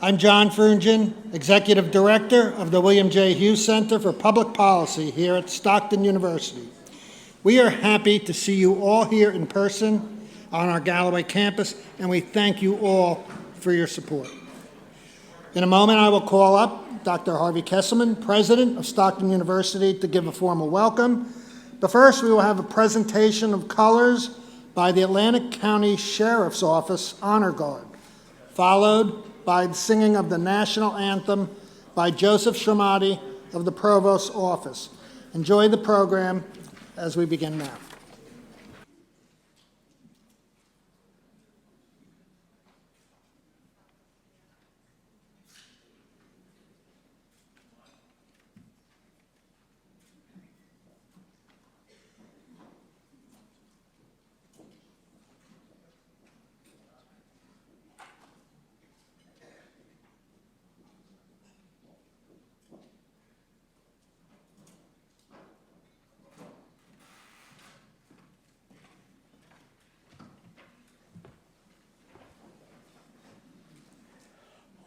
I'm John Frungen, Executive Director of the William J. Hughes Center for Public Policy here at Stockton University. We are happy to see you all here in person on our Galloway campus, and we thank you all for your support. In a moment, I will call up Dr. Harvey Kesselman, President of Stockton University, to give a formal welcome. But first, we will have a presentation of colors by the Atlantic County Sheriff's Office Honor Guard, followed by the singing of the national anthem by Joseph Shermati of the Provost's Office. Enjoy the program as we begin now.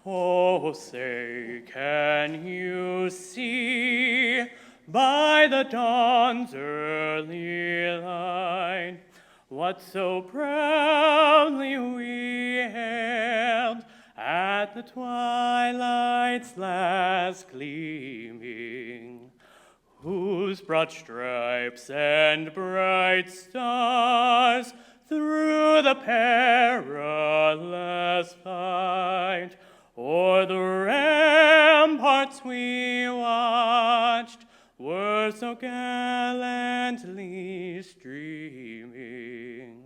Oh, say, can you see by the dawn's early light what so proudly we hailed at the twilight's last gleaming, whose broad stripes and bright stars through the perilous fight o'er the ramparts we watched were so gallantly streaming,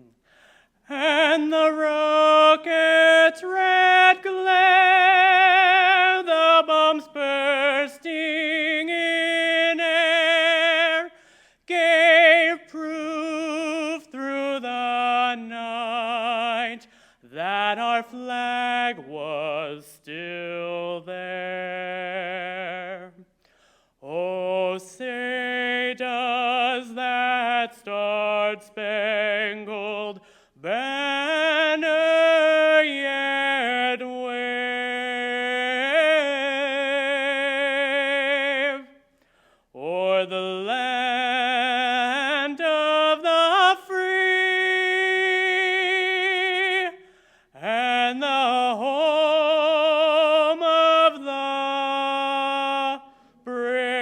and the rocket's red glare, the bombs bursting in air, gave proof through the night that our flag was still there. Oh, say, does that star-spangled banner yet wave o'er the land of the free and the home of the brave?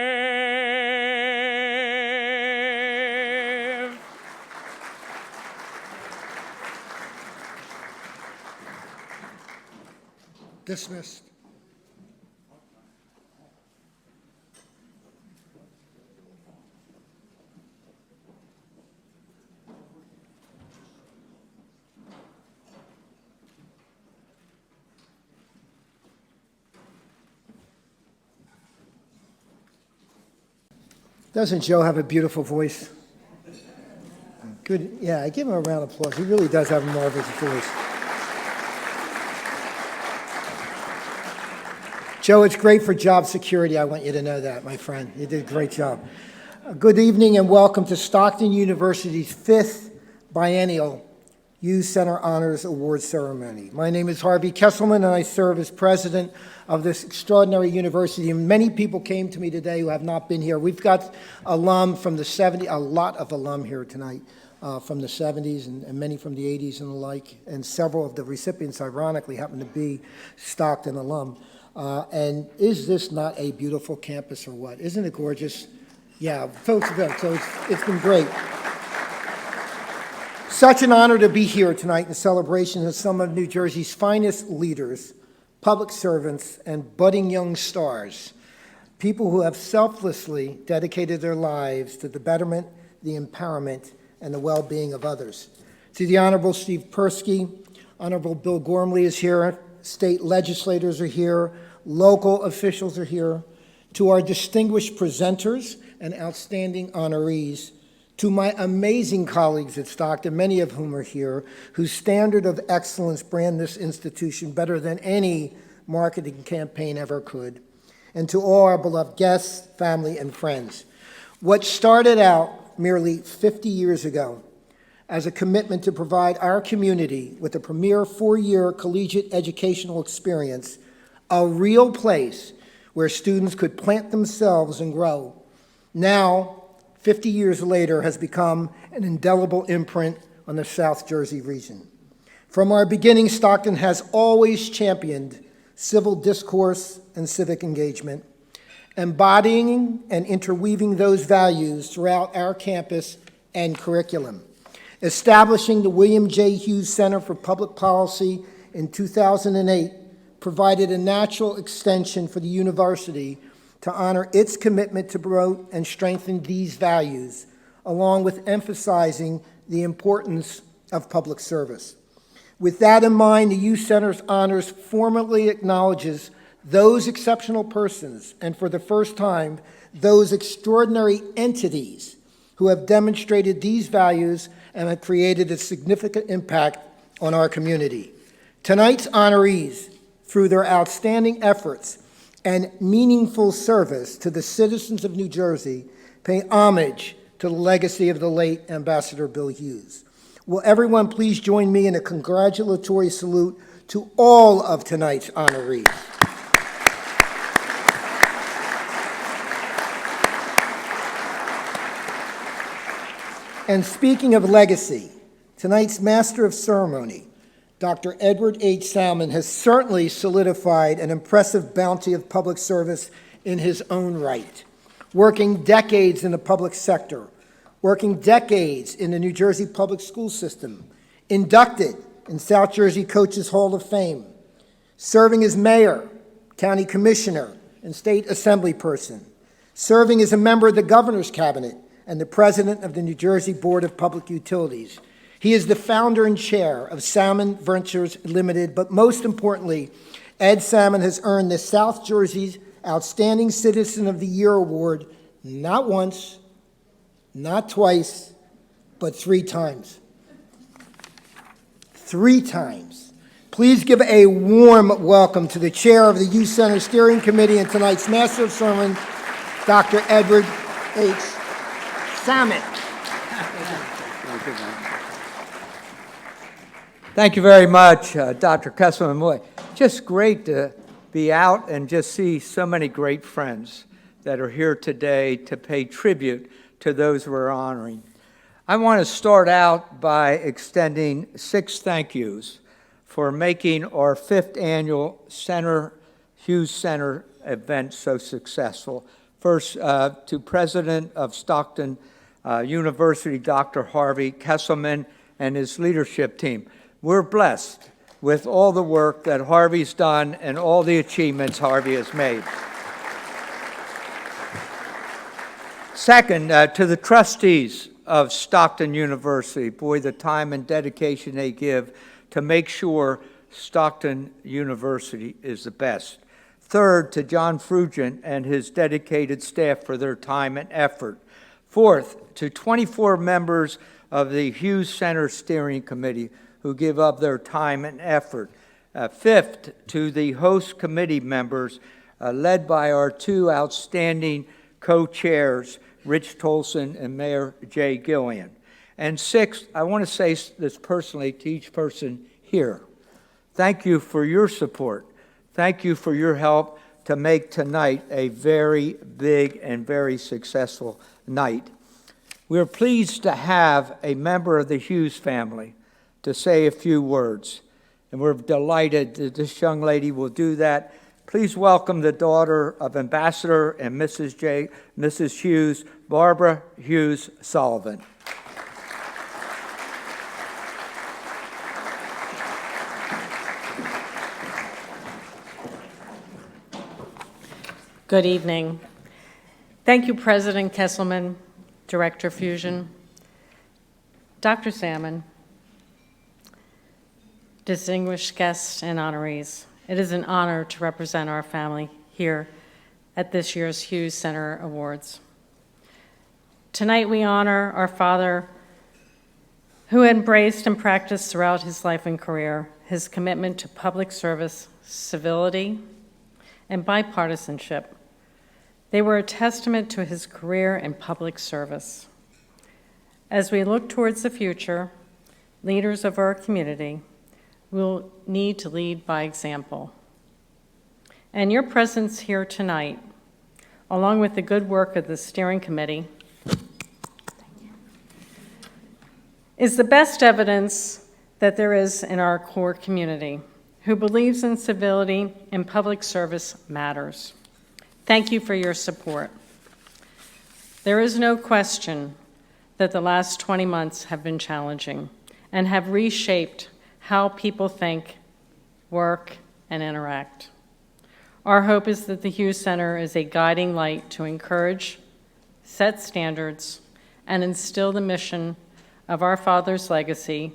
Dismissed. Doesn't Joe have a beautiful voice? Good. Yeah, I give him a round of applause. He really does have a marvelous voice. Joe, it's great for job security. I want you to know that, my friend. You did a great job. Good evening and welcome to Stockton University's 5th Biennial Hughes Center Honors Award Ceremony. My name is Harvey Kesselman, and I serve as president of this extraordinary university. And many people came to me today who have not been here. We've got alum from the 70s, a lot of alum here tonight from the 70s and many from the 80s and the like. And several of the recipients, ironically, happen to be Stockton alum. And is this not a beautiful campus or what? Isn't it gorgeous? Yeah, folks, so it's been great. Such an honor to be here tonight in celebration of some of New Jersey's finest leaders, public servants, and budding young stars, people who have selflessly dedicated their lives to the betterment, the empowerment, and the well-being of others. To the Honorable Steve Perskie, Honorable Bill Gormley is here, state legislators are here, local officials are here, to our distinguished presenters and outstanding honorees, to my amazing colleagues at Stockton, many of whom are here, whose standard of excellence brand this institution better than any marketing campaign ever could, and to all our beloved guests, family, and friends. What started out merely 50 years ago as a commitment to provide our community with a premier 4-year collegiate educational experience a real place where students could plant themselves and grow. Now, 50 years later, has become an indelible imprint on the South Jersey region. From our beginning, Stockton has always championed civil discourse and civic engagement, embodying and interweaving those values throughout our campus and curriculum. Establishing the William J. Hughes Center for Public Policy in 2008 provided a natural extension for the university to honor its commitment to promote and strengthen these values, along with emphasizing the importance of public service. With that in mind, the Hughes Center's honors formally acknowledges those exceptional persons, and for the first time, those extraordinary entities who have demonstrated these values and have created a significant impact on our community. Tonight's honorees, through their outstanding efforts and meaningful service to the citizens of New Jersey, pay homage to the legacy of the late Ambassador Bill Hughes. Will everyone please join me in a congratulatory salute to all of tonight's honorees. And speaking of legacy, tonight's Master of Ceremony, Dr. Edward H. Salmon, has certainly solidified an impressive bounty of public service in his own right, working decades in the public sector, working decades in the New Jersey public school system, inducted in South Jersey Coaches Hall of Fame, serving as mayor, county commissioner, and state assembly person, serving as a member of the governor's cabinet and the president of the New Jersey Board of Public Utilities. He is the founder and chair of Salmon Ventures Limited, but most importantly, Ed Salmon has earned the South Jersey's Outstanding Citizen of the Year Award not once, not twice, but 3 times. 3 times. Please give a warm welcome to the chair of the Hughes Center Steering Committee and tonight's Master of Sermon, Dr. Edward H. Salmon. Thank you very much, Dr. Kesselman. Boy, just great to be out and just see so many great friends that are here today to pay tribute to those we're honoring. I want to start out by extending 6 thank yous for making our 5th annual Hughes Center event so successful. First, to President of Stockton University, Dr. Harvey Kesselman, and his leadership team. We're blessed with all the work that Harvey's done and all the achievements Harvey has made. Second, to the trustees of Stockton University, boy, the time and dedication they give to make sure Stockton University is the best. Third, to John Frugent and his dedicated staff for their time and effort. Fourth, to 24 members of the Hughes Center Steering Committee who give up their time and effort. Fifth, to the host committee members led by our 2 outstanding co-chairs, Rich Tolson and Mayor Jay Gillian. And sixth, I want to say this personally to each person here. Thank you for your support. Thank you for your help to make tonight a very big and very successful night. We're pleased to have a member of the Hughes family to say a few words, and we're delighted that this young lady will do that. Please welcome the daughter of Ambassador and Mrs. Hughes, Barbara Hughes Sullivan. Good evening. Thank you, President Kesselman, Director Fusion, Dr. Salmon, distinguished guests and honorees. It is an honor to represent our family here at this year's Hughes Center Awards. Tonight we honor our father who embraced and practiced throughout his life and career his commitment to public service, civility, and bipartisanship. They were a testament to his career in public service. As we look towards the future, leaders of our community will need to lead by example. And your presence here tonight, along with the good work of the steering committee, is the best evidence that there is in our core community who believes in civility and public service matters. Thank you for your support. There is no question that the last 20 months have been challenging and have reshaped how people think, work, and interact. Our hope is that the Hughes Center is a guiding light to encourage, set standards, and instill the mission of our father's legacy.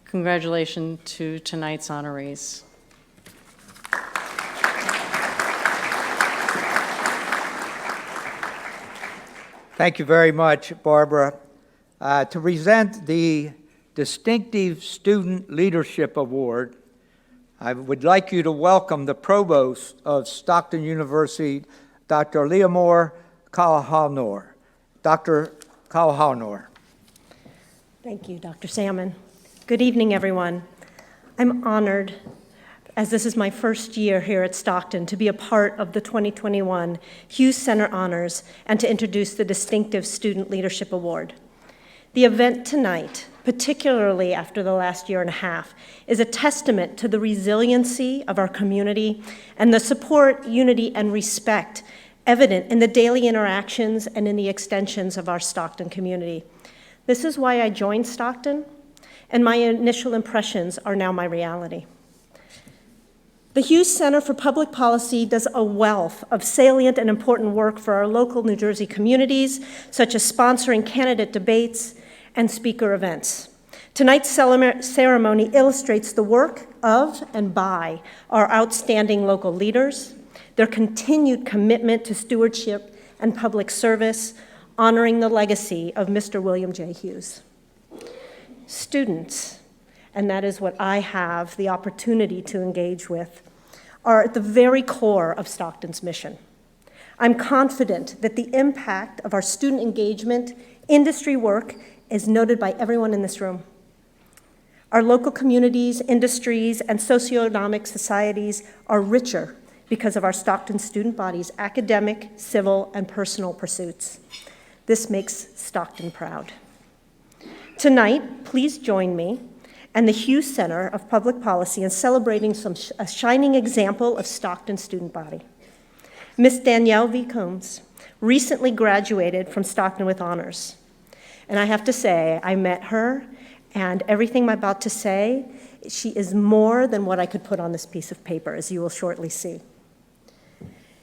Congratulations to tonight's honorees. Thank you very much, Barbara. To present the Distinctive Student Leadership Award, I would like you to welcome the Provost of Stockton University, Dr. Leomore Kalhanor. Dr. Kalhanor. Thank you, Dr. Salmon. Good evening, everyone. I'm honored, as this is my first year here at Stockton, to be a part of the 2021 Hughes Center Honors and to introduce the Distinctive Student Leadership Award. The event tonight, particularly after the last year and a half, is a testament to the resiliency of our community and the support, unity, and respect evident in the daily interactions and in the extensions of our Stockton community. This is why I joined Stockton, and my initial impressions are now my reality. The Hughes Center for Public Policy does a wealth of salient and important work for our local New Jersey communities, such as sponsoring candidate debates and speaker events. Tonight's ceremony illustrates the work of and by our outstanding local leaders, their continued commitment to stewardship and public service, honoring the legacy of Mr. William J. Hughes. Students, and that is what I have the opportunity to engage with, are at the very core of Stockton's mission. I'm confident that the impact of our student engagement, industry work, is noted by everyone in this room. Our local communities, industries, and socioeconomic societies are richer because of our Stockton student body's academic, civil, and personal pursuits. This makes Stockton proud. Tonight, please join me and the Hughes Center of Public Policy in celebrating a shining example of Stockton's student body. Miss Danielle Combs recently graduated from Stockton with honors. And I have to say, I met her, and everything I'm about to say, she is more than what I could put on this piece of paper, as you will shortly see.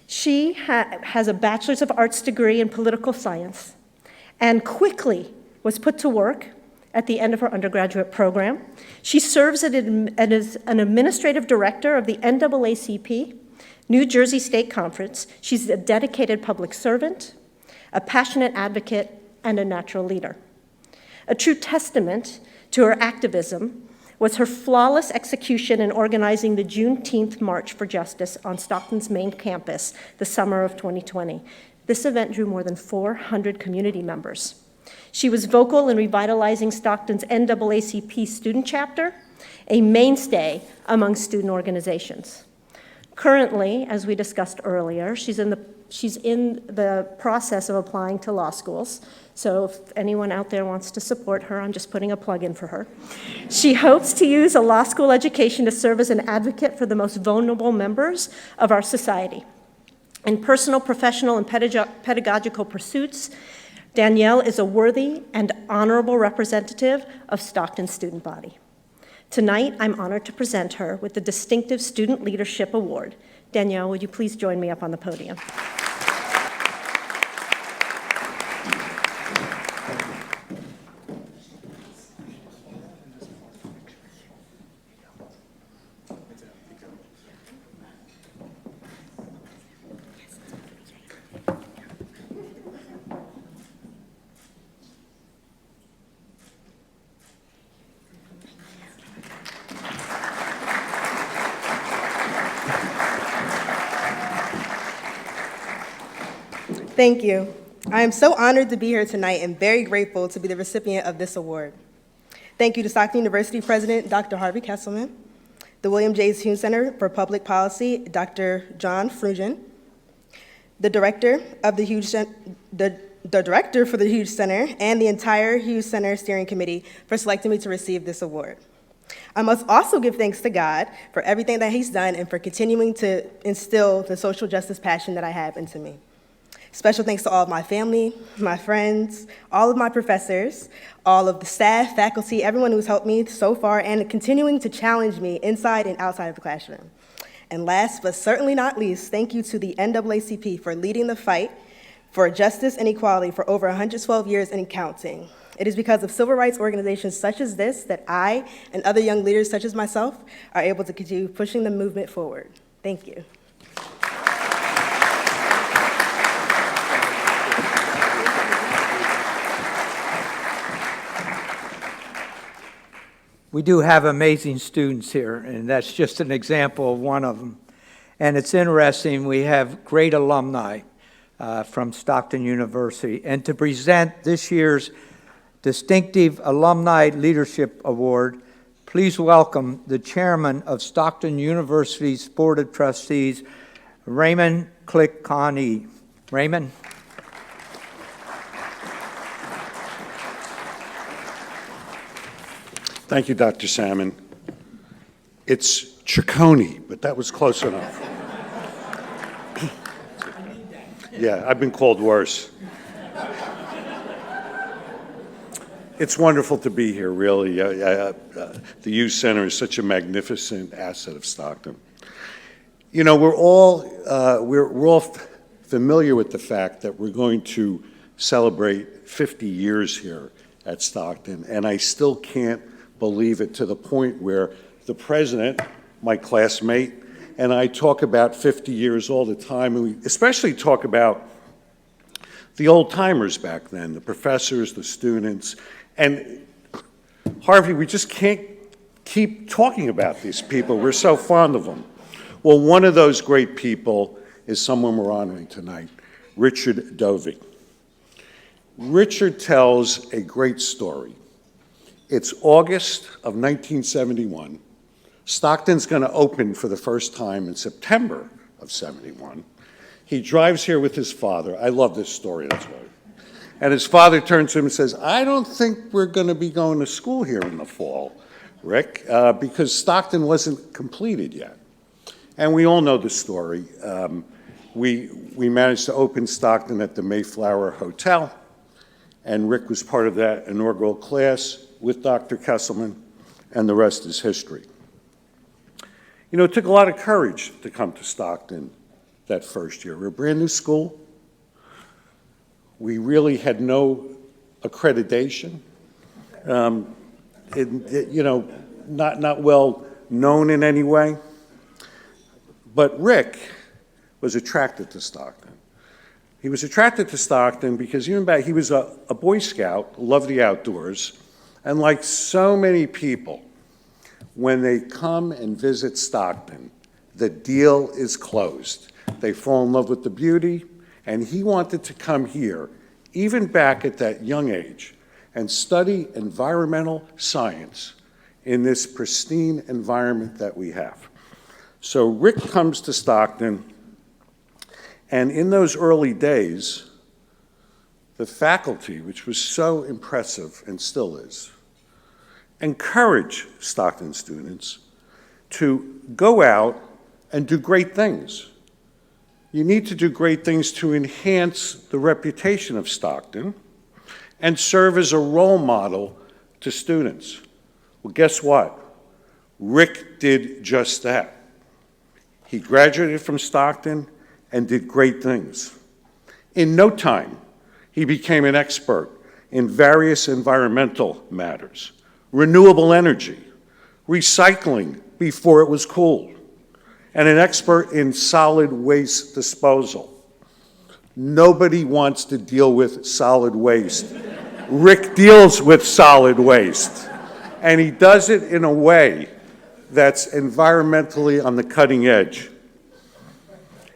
She has a Bachelor's of Arts degree in political science and quickly was put to work at the end of her undergraduate program. She serves as an administrative director of the NAACP, New Jersey State Conference. She's a dedicated public servant, a passionate advocate, and a natural leader. A true testament to her activism was her flawless execution in organizing the Juneteenth March for Justice on Stockton's main campus the summer of 2020. This event drew more than 400 community members. She was vocal in revitalizing Stockton's NAACP student chapter, a mainstay among student organizations. Currently, as we discussed earlier, she's in the process of applying to law schools. So if anyone out there wants to support her, I'm just putting a plug in for her. She hopes to use a law school education to serve as an advocate for the most vulnerable members of our society. In personal, professional, and pedagogical pursuits, Danielle is a worthy and honorable representative of Stockton's student body. Tonight, I'm honored to present her with the Distinctive Student Leadership Award. Danielle, would you please join me up on the podium? Thank you. I am so honored to be here tonight and very grateful to be the recipient of this award. Thank you to Stockton University President Dr. Harvey Kesselman, the William J. Hughes Center for Public Policy, Dr. John Frugen, the director of the Hughes the director for the Hughes Center, and the entire Hughes Center Steering Committee for selecting me to receive this award. I must also give thanks to God for everything that He's done and for continuing to instill the social justice passion that I have into me. Special thanks to all of my family, my friends, all of my professors, all of the staff, faculty, everyone who's helped me so far and continuing to challenge me inside and outside of the classroom. And last but certainly not least, thank you to the NAACP for leading the fight for justice and equality for over 112 years and counting. It is because of civil rights organizations such as this that I and other young leaders such as myself are able to continue pushing the movement forward. Thank you. We do have amazing students here, and that's just an example of one of them. And it's interesting, we have great alumni from Stockton University. And to present this year's Distinctive Alumni Leadership Award, please welcome the chairman of Stockton University's Board of Trustees, Raymond Klick-Connie. Raymond. Thank you, Dr. Salmon. It's Ciccone, but that was close enough. Yeah, I've been called worse. It's wonderful to be here, really. The Hughes Center is such a magnificent asset of Stockton. You know, we're all familiar with the fact that we're going to celebrate 50 years here at Stockton, and I still can't believe it, to the point where the president, my classmate, and I talk about 50 years all the time, and we especially talk about the old timers back then, the professors, the students, and Harvey, we just can't keep talking about these people. We're so fond of them. Well, one of those great people is someone we're honoring tonight, Richard Dovey. Richard tells a great story. It's August of 1971. Stockton's going to open for the first time in September of 71. He drives here with his father. I love this story, that's why. And his father turns to him and says, I don't think we're going to be going to school here in the fall, Rick, because Stockton wasn't completed yet. And we all know the story. We managed to open Stockton at the Mayflower Hotel, and Rick was part of that inaugural class with Dr. Kesselman, and the rest is history. You know, it took a lot of courage to come to Stockton that first year. We're a brand new school. We really had no accreditation. You know, not well known in any way. But Rick was attracted to Stockton. He was attracted to Stockton because even back, he was a Boy Scout, loved the outdoors. And like so many people, when they come and visit Stockton, the deal is closed. They fall in love with the beauty, and he wanted to come here, even back at that young age, and study environmental science in this pristine environment that we have. So Rick comes to Stockton, and in those early days, the faculty, which was so impressive and still is, encourage Stockton students to go out and do great things. You need to do great things to enhance the reputation of Stockton and serve as a role model to students. Well, guess what? Rick did just that. He graduated from Stockton and did great things. In no time, he became an expert in various environmental matters, renewable energy, recycling before it was cool, and an expert in solid waste disposal. Nobody wants to deal with solid waste. Rick deals with solid waste, and he does it in a way that's environmentally on the cutting edge.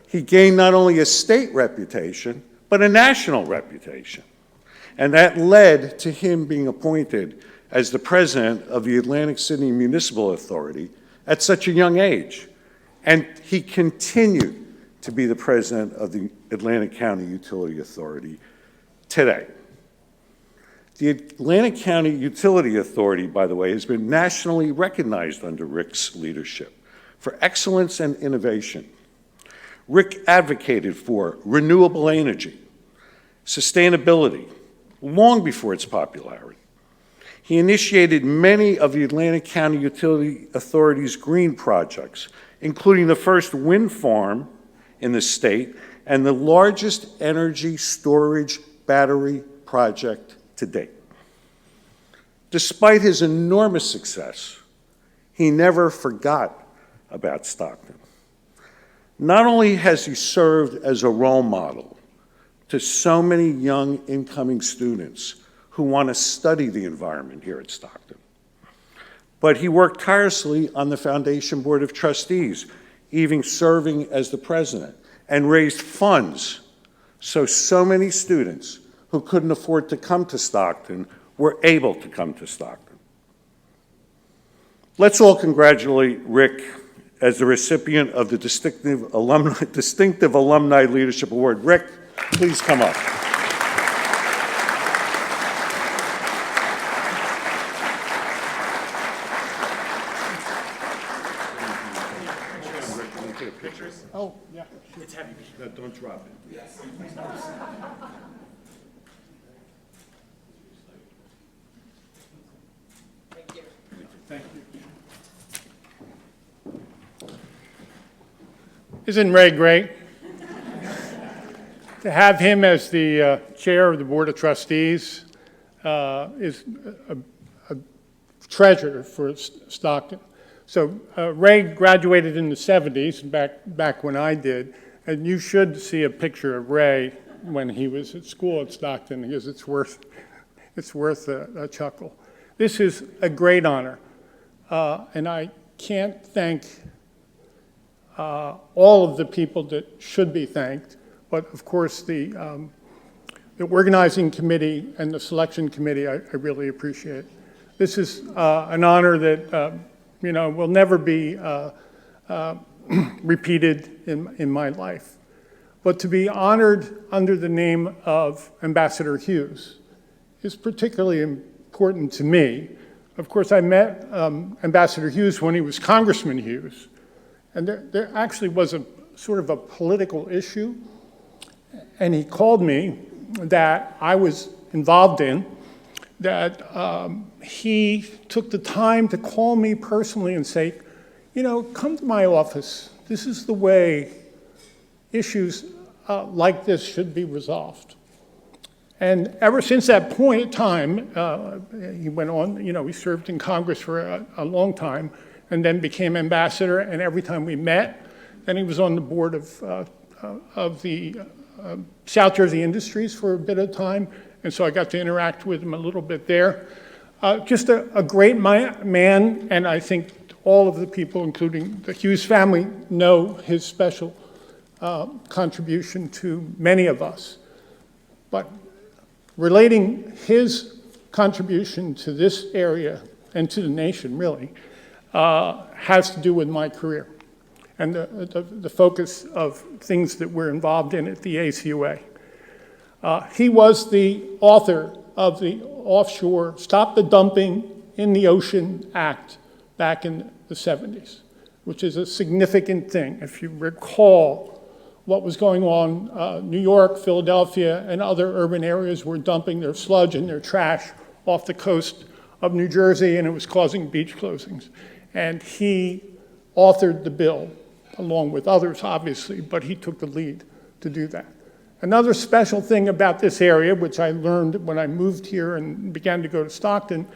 He gained not only a state reputation, but a national reputation. And that led to him being appointed as the president of the Atlantic City Municipal Authority at such a young age. And he continued to be the president of the Atlantic County Utility Authority today. The Atlantic County Utility Authority, by the way, has been nationally recognized under Rick's leadership for excellence and innovation. Rick advocated for renewable energy, sustainability, long before its popularity. He initiated many of the Atlantic County Utility Authority's green projects, including the first wind farm in the state and the largest energy storage battery project to date. Despite his enormous success, he never forgot about Stockton. Not only has he served as a role model to so many young incoming students who want to study the environment here at Stockton, but he worked tirelessly on the Foundation Board of Trustees, even serving as the president, and raised funds so many students who couldn't afford to come to Stockton were able to come to Stockton. Let's all congratulate Rick as the recipient of the Distinctive Alumni Leadership Award. Rick, please come up. Oh, yeah. It's heavy. No, don't drop it. Yes. Thank you. Isn't Ray great? To have him as the chair of the Board of Trustees is a treasure for Stockton. So Ray graduated in the 70s, back when I did, and you should see a picture of Ray when he was at school at Stockton, because it's worth a chuckle. This is a great honor, and I can't thank all of the people that should be thanked, but of course the organizing committee and the selection committee I really appreciate. This is an honor that will never be repeated in my life. But to be honored under the name of Ambassador Hughes is particularly important to me. Of course, I met Ambassador Hughes when he was Congressman Hughes, and there actually was a sort of a political issue, and he called me that I was involved in, that he took the time to call me personally and say, come to my office. This is the way issues like this should be resolved. And ever since that point in time, he went on, he served in Congress for a long time and then became ambassador, and every time we met, then he was on the board of the South Jersey Industries for a bit of time, and so I got to interact with him a little bit there. Just a great man, and I think all of the people, including the Hughes family, know his special contribution to many of us. But relating his contribution to this area and to the nation, really, has to do with my career and the focus of things that we're involved in at the ACUA. He was the author of the Offshore Stop the Dumping in the Ocean Act back in the 70s, which is a significant thing. If you recall what was going on, New York, Philadelphia, and other urban areas were dumping their sludge and their trash off the coast of New Jersey, and it was causing beach closings. And he authored the bill, along with others, obviously, but he took the lead to do that. Another special thing about this area, which I learned when I moved here and began to go to Stockton,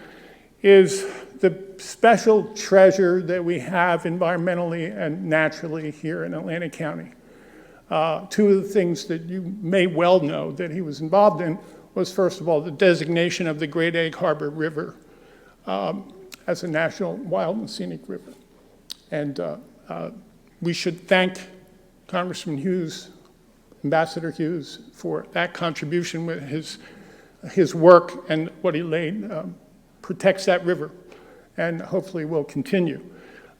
is the special treasure that we have environmentally and naturally here in Atlantic County. Two of the things that you may well know that he was involved in was, first of all, the designation of the Great Egg Harbor River as a national wild and scenic river. And we should thank Congressman Hughes, Ambassador Hughes, for that contribution with his work, and what he laid protects that river and hopefully will continue.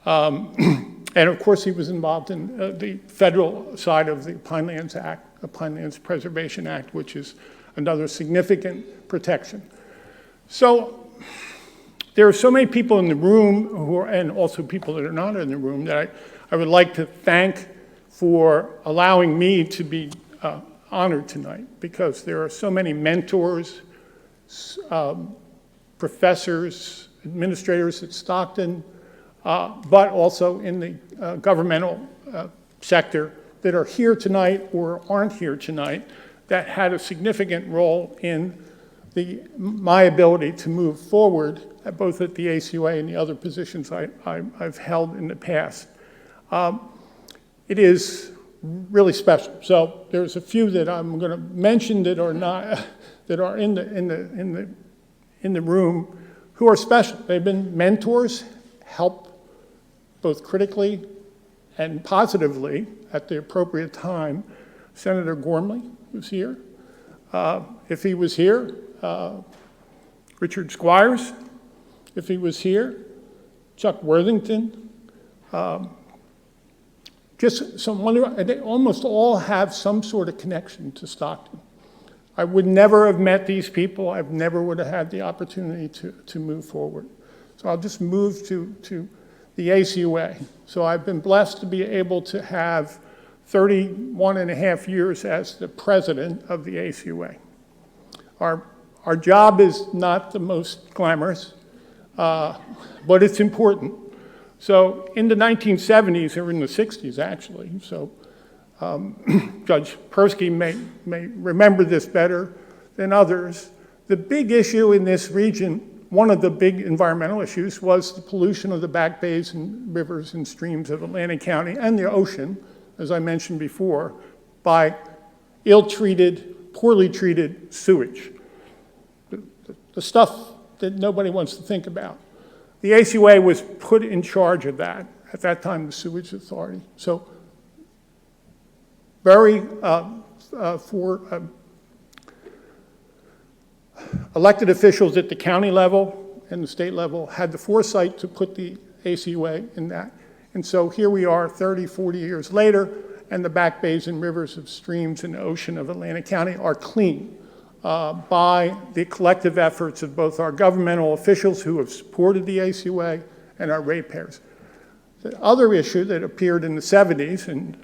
And of course, he was involved in the federal side of the Pinelands Act, the Pinelands Preservation Act, which is another significant protection. So there are so many people in the room and also people that are not in the room that I would like to thank for allowing me to be honored tonight, because there are so many mentors, professors, administrators at Stockton, but also in the governmental sector that are here tonight or aren't here tonight that had a significant role in my ability to move forward, both at the ACUA and the other positions I've held in the past. It is really special. So there's a few that I'm going to mention that are not that are in the room who are special. They've been mentors, helped both critically and positively at the appropriate time. Senator Gormley was here. If he was here, Richard Squires, if he was here, Chuck Worthington, just some wonder, they almost all have some sort of connection to Stockton. I would never have met these people. I never would have had the opportunity to move forward. So I'll just move to the ACUA. So I've been blessed to be able to have 31 and a half years as the president of the ACUA. Our job is not the most glamorous, but it's important. So in the 1970s, or in the 60s actually, so Judge Perskie may remember this better than others, the big issue in this region, one of the big environmental issues, was the pollution of the back bays and rivers and streams of Atlantic County and the ocean, as I mentioned before, by ill-treated, poorly treated sewage. The stuff that nobody wants to think about. The ACUA was put in charge of that, at that time, the Sewage Authority. So very, elected officials at the county level and the state level had the foresight to put the ACUA in that. And so here we are 30, 40 years later, and the back bays and rivers of streams and the ocean of Atlantic County are clean by the collective efforts of both our governmental officials who have supported the ACUA and our ratepayers. The other issue that appeared in the 70s, and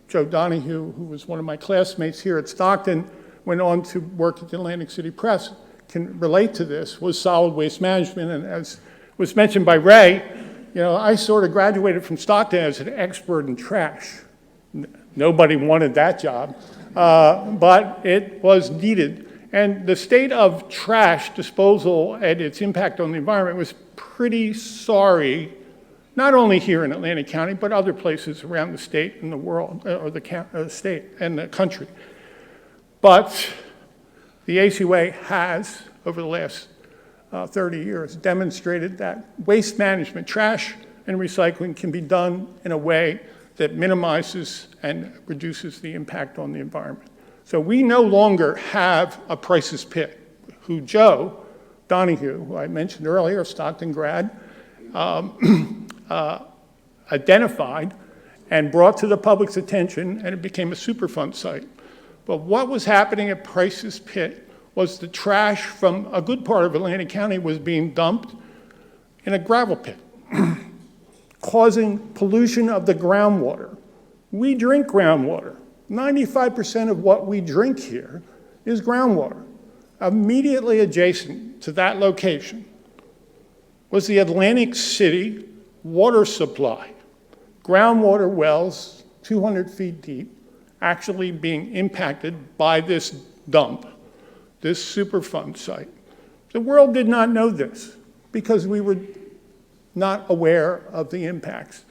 Joe Donahue, who was one of my classmates here at Stockton, went on to work at the Atlantic City Press, can relate to this, was solid waste management. And as was mentioned by Ray, you know, I sort of graduated from Stockton as an expert in trash. Nobody wanted that job, but it was needed. And the state of trash disposal and its impact on the environment was pretty sorry, not only here in Atlantic County, but other places around the state and the world, or the state and the country. But the ACUA has, over the last 30 years, demonstrated that waste management, trash and recycling, can be done in a way that minimizes and reduces the impact on the environment. So we no longer have a Price's Pit, who Joe Donahue, who I mentioned earlier, Stockton grad, identified and brought to the public's attention, and it became a Superfund site. But what was happening at Price's Pit was the trash from a good part of Atlantic County was being dumped in a gravel pit, causing pollution of the groundwater. We drink groundwater. 95% of what we drink here is groundwater. Immediately adjacent to that location was the Atlantic City water supply. Groundwater wells, 200 feet deep, actually being impacted by this dump, this Superfund site. The world did not know this because we were not aware of the impacts.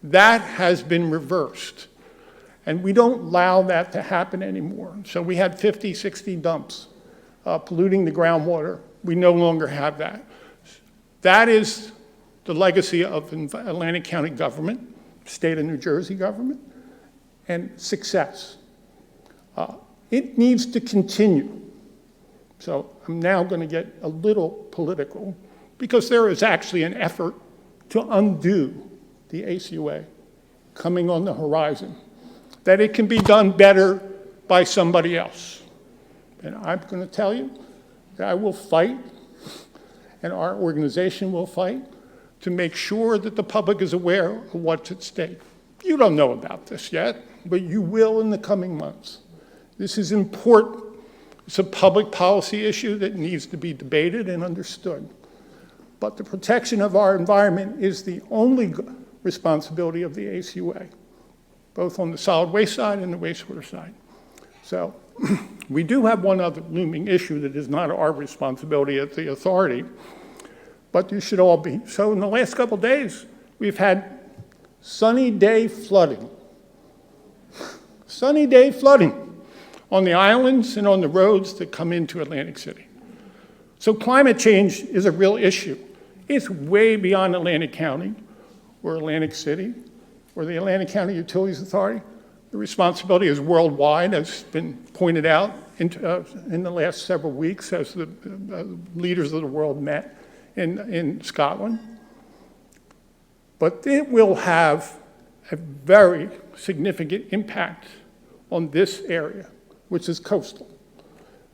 That has been reversed. And we don't allow that to happen anymore. So we had 50, 60 dumps polluting the groundwater. We no longer have that. That is the legacy of Atlantic County government, state of New Jersey government, and success. It needs to continue. So I'm now going to get a little political, because there is actually an effort to undo the ACUA coming on the horizon, that it can be done better by somebody else. And I'm going to tell you that I will fight, and our organization will fight, to make sure that the public is aware of what's at stake. You don't know about this yet, but you will in the coming months. This is important. It's a public policy issue that needs to be debated and understood. But the protection of our environment is the only responsibility of the ACUA, both on the solid waste side and the wastewater side. So we do have one other looming issue that is not our responsibility at the authority, but you should all be. So in the last couple of days, we've had sunny day flooding. Sunny day flooding on the islands and on the roads that come into Atlantic City. So climate change is a real issue. It's way beyond Atlantic County or Atlantic City or the Atlantic County Utilities Authority. The responsibility is worldwide, as been pointed out in the last several weeks as the leaders of the world met in Scotland. But it will have a very significant impact on this area, which is coastal,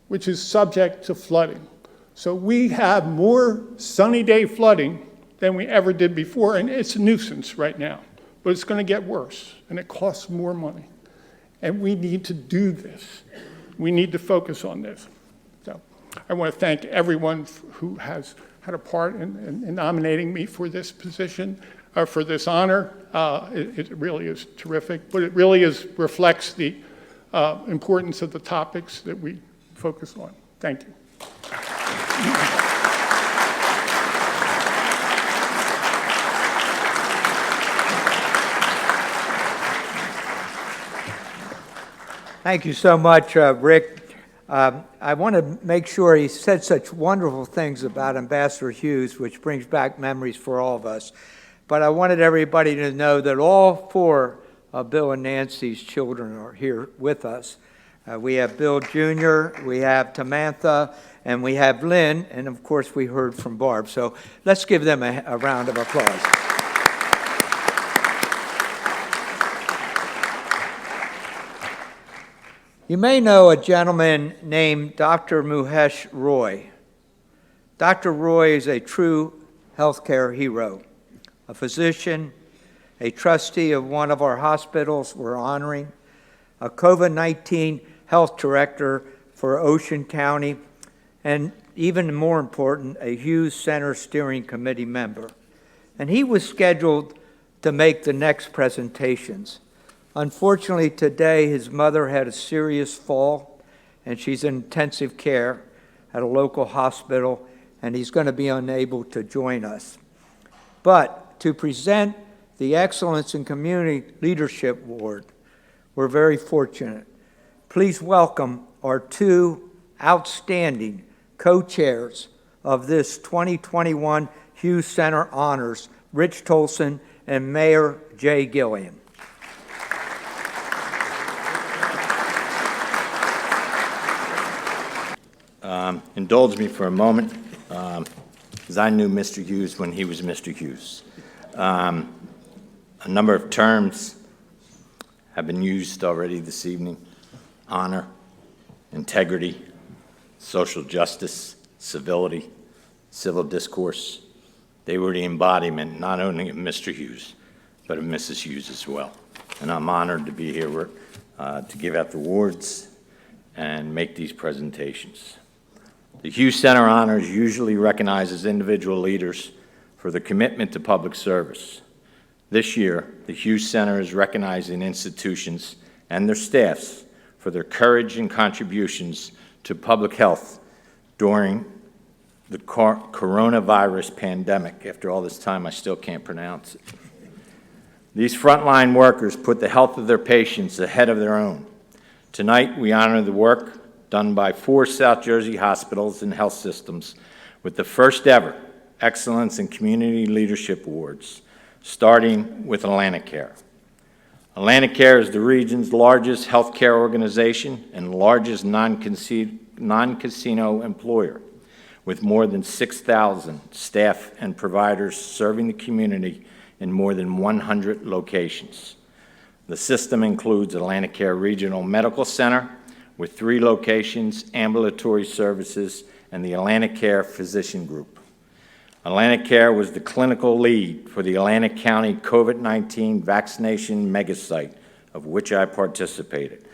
which is subject to flooding. So we have more sunny day flooding than we ever did before, and it's a nuisance right now. But it's going to get worse, and it costs more money. And we need to do this. We need to focus on this. So I want to thank everyone who has had a part in nominating me for this position, for this honor. It really is terrific, but it really reflects the importance of the topics that we focus on. Thank you. Thank you so much, Rick. I want to make sure he said such wonderful things about Ambassador Hughes, which brings back memories for all of us. But I wanted everybody to know that all four of Bill and Nancy's children are here with us. We have Bill Jr., we have Tamantha, and we have Lynn, and of course we heard from Barb. So let's give them a round of applause. You may know a gentleman named Dr. Muhesh Roy. Dr. Roy is a true healthcare hero, a physician, a trustee of one of our hospitals we're honoring, a COVID-19 health director for Ocean County, and even more important, a Hughes Center Steering Committee member. And he was scheduled to make the next presentations. Unfortunately, today, his mother had a serious fall, and she's in intensive care at a local hospital, and he's going to be unable to join us. But to present the Excellence in Community Leadership Award, we're very fortunate. Please welcome our two outstanding co-chairs of this 2021 Hughes Center Honors, Rich Tolson and Mayor Jay Gillian. Indulge me for a moment, because I knew Mr. Hughes when he was Mr. Hughes. A number of terms have been used already this evening: honor, integrity, social justice, civility, civil discourse. They were the embodiment not only of Mr. Hughes, but of Mrs. Hughes as well. And I'm honored to be here to give out the awards and make these presentations. The Hughes Center Honors usually recognizes individual leaders for their commitment to public service. This year, the Hughes Center is recognizing institutions and their staffs for their courage and contributions to public health during the coronavirus pandemic. After all this time, I still can't pronounce it. These frontline workers put the health of their patients ahead of their own. Tonight, we honor the work done by 4 South Jersey hospitals and health systems with the first ever Excellence in Community Leadership Awards, starting with Atlantic Care. Atlantic Care is the region's largest healthcare organization and largest non-casino employer, with more than 6,000 staff and providers serving the community in more than 100 locations. The system includes Atlantic Care Regional Medical Center with 3 locations, ambulatory services, and the Atlantic Care Physician Group. Atlantic Care was the clinical lead for the Atlantic County COVID-19 vaccination megasite, of which I participated,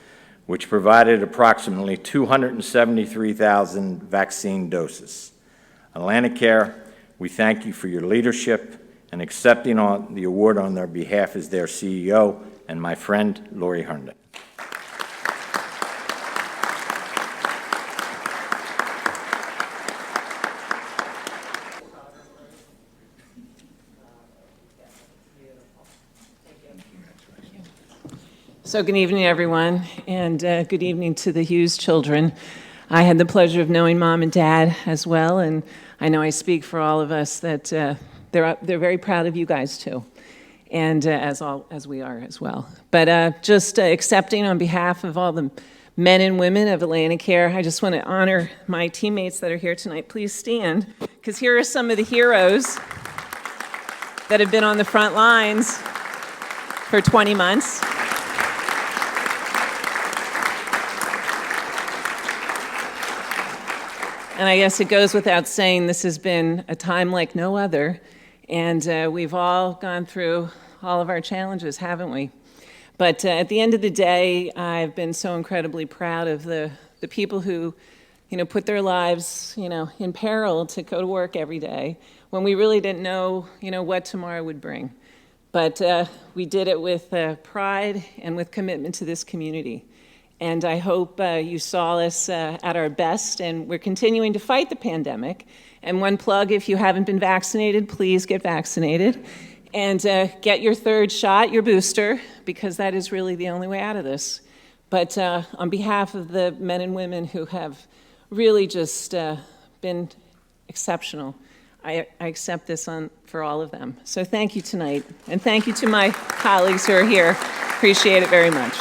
which provided approximately 273,000 vaccine doses. Atlantic Care, we thank you for your leadership and accepting the award on their behalf as their CEO and my friend, Lori Herndon. So good evening, everyone, and good evening to the Hughes children. I had the pleasure of knowing Mom and Dad as well, and I know I speak for all of us that they're very proud of you guys too, and as we are as well. But just accepting on behalf of all the men and women of Atlantic Care, I just want to honor my teammates that are here tonight. Please stand, because here are some of the heroes that have been on the front lines for 20 months. And I guess it goes without saying, this has been a time like no other, and we've all gone through all of our challenges, haven't we? But at the end of the day, I've been so incredibly proud of the people who, put their lives, in peril to go to work every day when we really didn't know, what tomorrow would bring. But we did it with pride and with commitment to this community. And I hope you saw us at our best, and we're continuing to fight the pandemic. And one plug, if you haven't been vaccinated, please get vaccinated. And get your 3rd shot, your booster, because that is really the only way out of this. But on behalf of the men and women who have really just been exceptional, I accept this for all of them. So thank you tonight. And thank you to my colleagues who are here. Appreciate it very much.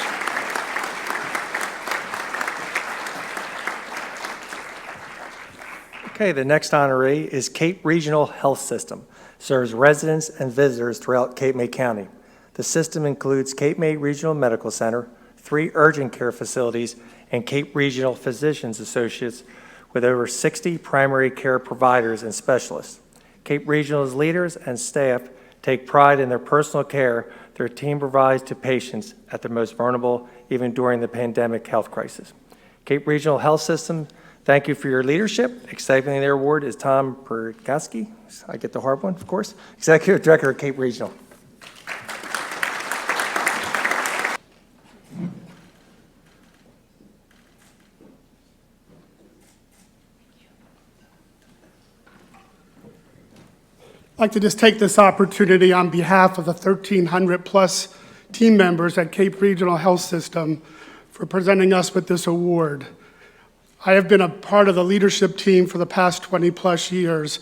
Okay, the next honoree is Cape Regional Health System. Serves residents and visitors throughout Cape May County. The system includes Cape May Regional Medical Center, 3 urgent care facilities, and Cape Regional Physicians Associates with over 60 primary care providers and specialists. Cape Regional's leaders and staff take pride in their personal care their team provides to patients at their most vulnerable, even during the pandemic health crisis. Cape Regional Health System, thank you for your leadership. Accepting their award is Tom Perskie. I get the hard one, of course. Executive Director of Cape Regional. I'd like to just take this opportunity on behalf of the 1,300 plus team members at Cape Regional Health System for presenting us with this award. I have been a part of the leadership team for the past 20 plus years,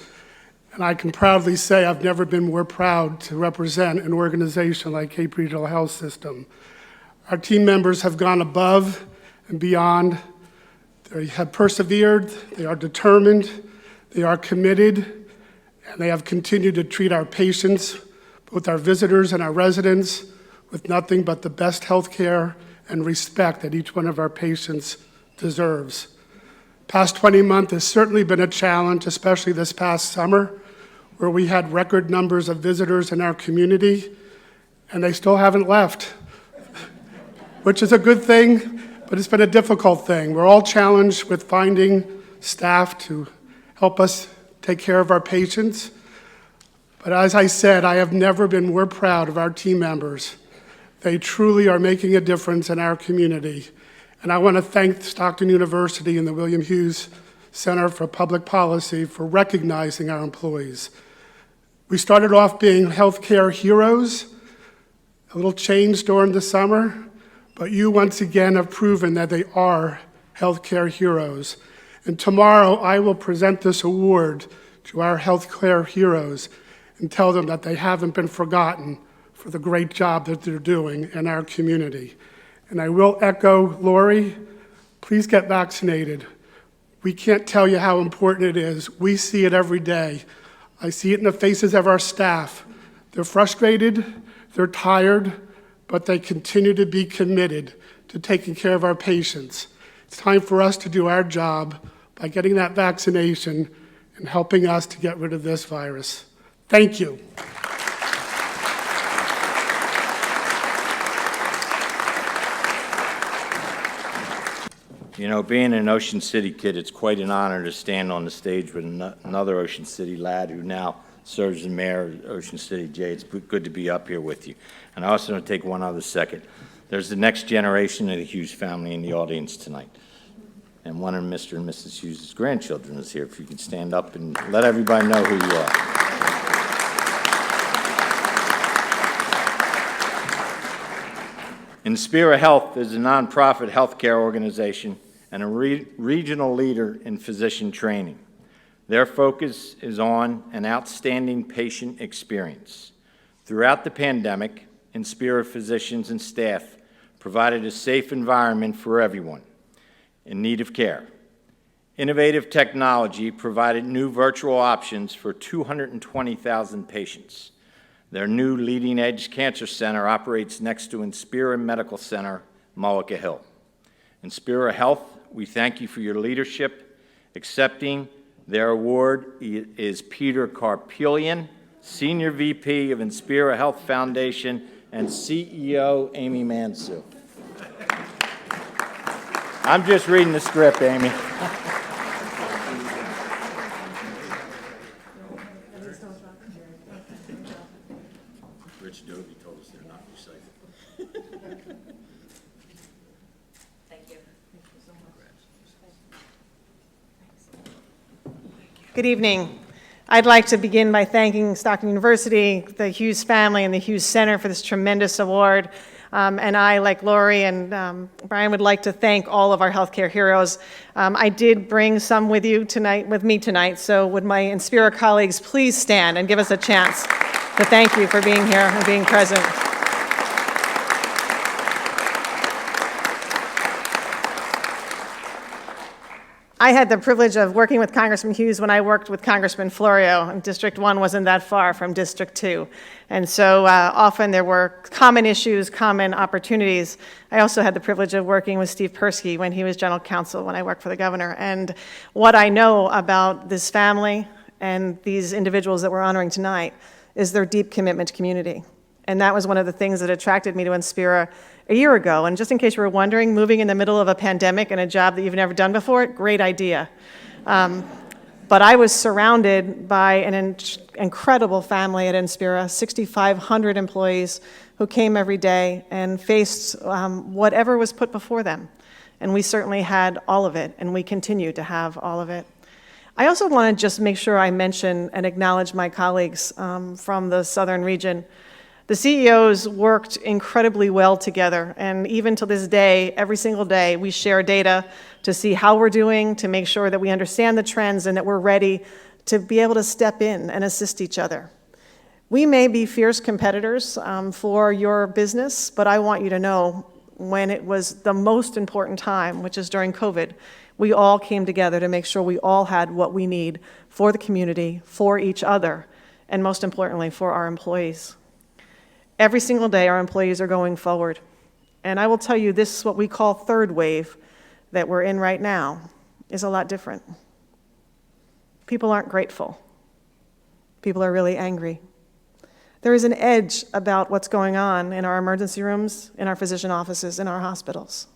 and I can proudly say I've never been more proud to represent an organization like Cape Regional Health System. Our team members have gone above and beyond. They have persevered, they are determined, they are committed, and they have continued to treat our patients, both our visitors and our residents, with nothing but the best health care and respect that each one of our patients deserves. Past 20 months has certainly been a challenge, especially this past summer, where we had record numbers of visitors in our community, and they still haven't left, which is a good thing, but it's been a difficult thing. We're all challenged with finding staff to help us take care of our patients. But as I said, I have never been more proud of our team members. They truly are making a difference in our community. And I want to thank Stockton University and the William Hughes Center for Public Policy for recognizing our employees. We started off being healthcare heroes, a little change during the summer, but you once again have proven that they are healthcare heroes. And tomorrow I will present this award to our healthcare heroes and tell them that they haven't been forgotten for the great job that they're doing in our community. And I will echo Lori, please get vaccinated. We can't tell you how important it is. We see it every day. I see it in the faces of our staff. They're frustrated, they're tired, but they continue to be committed to taking care of our patients. It's time for us to do our job by getting that vaccination and helping us to get rid of this virus. Thank you. You know, being an Ocean City kid, it's quite an honor to stand on the stage with another Ocean City lad who now serves as mayor of Ocean City. Jay, it's good to be up here with you. And I also want to take one other second. There's the next generation of the Hughes family in the audience tonight. And one of Mr. and Mrs. Hughes' grandchildren is here. If you could stand up and let everybody know who you are. Inspira Health is a nonprofit healthcare organization and a regional leader in physician training. Their focus is on an outstanding patient experience. Throughout the pandemic, Inspira physicians and staff provided a safe environment for everyone in need of care. Innovative technology provided new virtual options for 220,000 patients. Their new leading-edge cancer center operates next to Inspira Medical Center, Mullica Hill. Inspira Health, we thank you for your leadership. Accepting their award is Peter Carpelian, Senior VP of Inspira Health Foundation and CEO Amy Mansu. I'm just reading the script, Amy. Rich Dovey told us they're not recycled. Thank you. Good evening. I'd like to begin by thanking Stockton University, the Hughes family, and the Hughes Center for this tremendous award. And I, like Lori and Brian, would like to thank all of our healthcare heroes. I did bring some with me tonight, so would my Inspira colleagues please stand and give us a chance to thank you for being here and being present. I had the privilege of working with Congressman Hughes when I worked with Congressman Florio, and District 1 wasn't that far from District 2. And so often there were common issues, common opportunities. I also had the privilege of working with Steve Perskie when he was general counsel when I worked for the governor. And what I know about this family and these individuals that we're honoring tonight is their deep commitment to community. And that was one of the things that attracted me to Inspira a year ago. And just in case you were wondering, moving in the middle of a pandemic and a job that you've never done before, great idea. But I was surrounded by an incredible family at Inspira, 6,500 employees who came every day and faced whatever was put before them. And we certainly had all of it, and we continue to have all of it. I also want to just make sure I mention and acknowledge my colleagues from the southern region. The CEOs worked incredibly well together, and even to this day, every single day, we share data to see how we're doing, to make sure that we understand the trends and that we're ready to be able to step in and assist each other. We may be fierce competitors for your business, but I want you to know when it was the most important time, which is during COVID, we all came together to make sure we all had what we need for the community, for each other, and most importantly, for our employees. Every single day, our employees are going forward. And I will tell you, this is what we call third wave that we're in right now is a lot different. People aren't grateful. People are really angry. There is an edge about what's going on in our emergency rooms, in our physician offices, in our hospitals.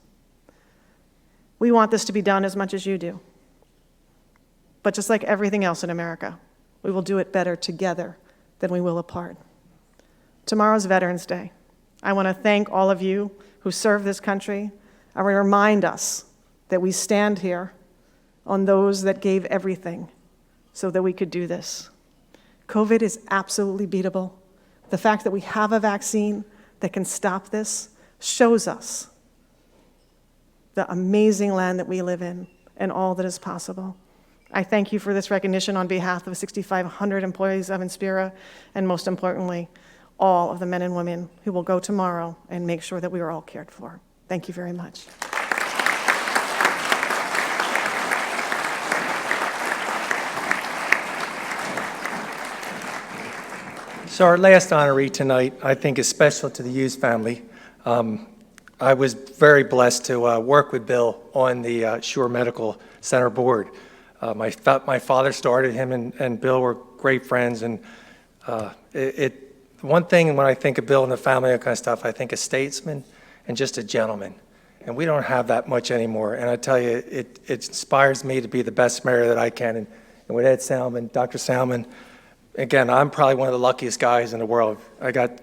We want this to be done as much as you do. But just like everything else in America, we will do it better together than we will apart. Tomorrow's Veterans Day. I want to thank all of you who serve this country. I want to remind us that we stand here on those that gave everything so that we could do this. COVID is absolutely beatable. The fact that we have a vaccine that can stop this shows us the amazing land that we live in and all that is possible. I thank you for this recognition on behalf of 6,500 employees of Inspira, and most importantly, all of the men and women who will go tomorrow and make sure that we are all cared for. Thank you very much. So our last honoree tonight, I think, is special to the Hughes family. I was very blessed to work with Bill on the Shore Medical Center board. My father started, him and Bill were great friends, and one thing when I think of Bill and the family, that kind of stuff, I think a statesman and just a gentleman. And we don't have that much anymore. And I tell you, it inspires me to be the best mayor that I can. And with Ed Salmon, Dr. Salmon, again, I'm probably one of the luckiest guys in the world. I got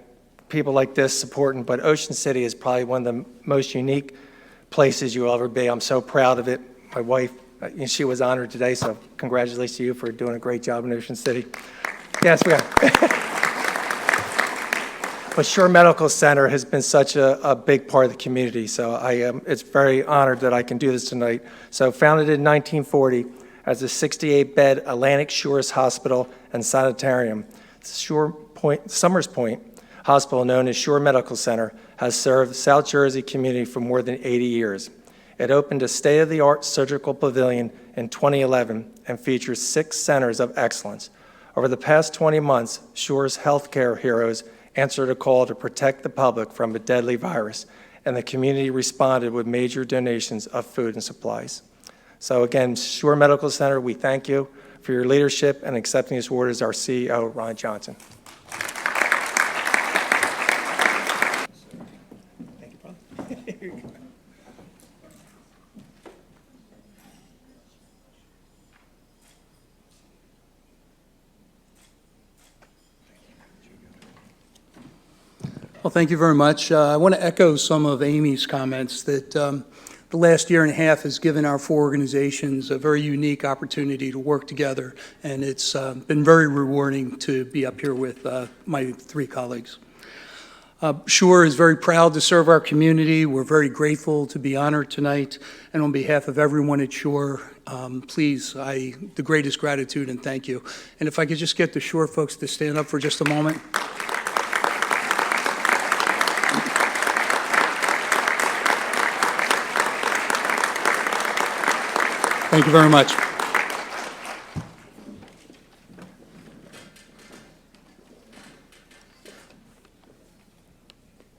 people like this supporting, but Ocean City is probably one of the most unique places you'll ever be. I'm so proud of it. My wife, she was honored today, so congratulations to you for doing a great job in Ocean City. Yes, we got. But Shore Medical Center has been such a big part of the community, so it's very honored that I can do this tonight. So founded in 1940 as a 68-bed Atlantic Shores Hospital and Sanitarium, Summers Point Hospital, known as Shore Medical Center, has served the South Jersey community for more than 80 years. It opened a state-of-the-art surgical pavilion in 2011 and features 6 centers of excellence. Over the past 20 months, Shore's healthcare heroes answered a call to protect the public from a deadly virus, and the community responded with major donations of food and supplies. So again, Shore Medical Center, we thank you for your leadership and accepting this award as our CEO, Ron Johnson. Thank you, brother. Here you go. Well, thank you very much. I want to echo some of Amy's comments that the last year and a half has given our 4 organizations a very unique opportunity to work together, and it's been very rewarding to be up here with my 3 colleagues. Shore is very proud to serve our community. We're very grateful to be honored tonight, and on behalf of everyone at Shore, please, the greatest gratitude and thank you. And if I could just get the Shore folks to stand up for just a moment. Thank you very much.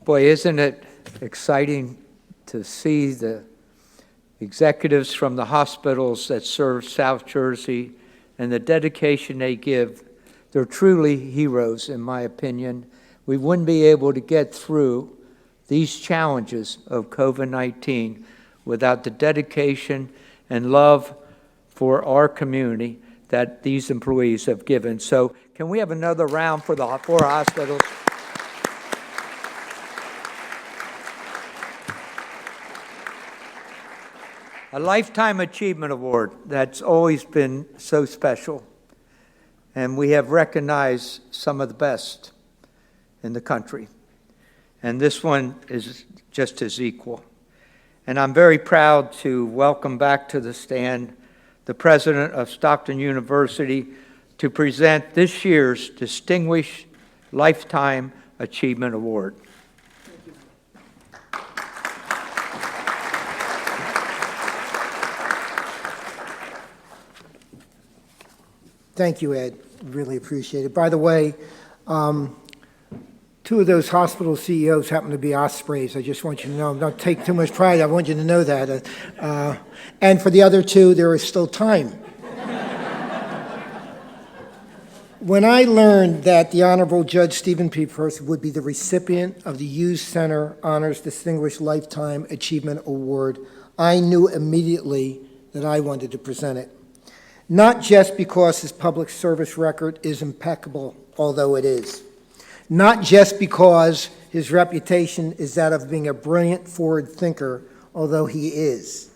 Boy, isn't it exciting to see the executives from the hospitals that serve South Jersey and the dedication they give. They're truly heroes, in my opinion. We wouldn't be able to get through these challenges of COVID-19 without the dedication and love for our community that these employees have given. So can we have another round for the 4 hospitals? A Lifetime Achievement Award, that's always been so special. And we have recognized some of the best in the country. And this one is just as equal. And I'm very proud to welcome back to the stand the president of Stockton University to present this year's Distinguished Lifetime Achievement Award. Thank you, Ed. Really appreciate it. By the way, 2 of those hospital CEOs happen to be Ospreys. I just want you to know. Don't take too much pride. I want you to know that. And for the other 2, there is still time. When I learned that the Honorable Judge Stephen P. Perskie would be the recipient of the Hughes Center Honors Distinguished Lifetime Achievement Award, I knew immediately that I wanted to present it. Not just because his public service record is impeccable, although it is. Not just because his reputation is that of being a brilliant forward thinker, although he is,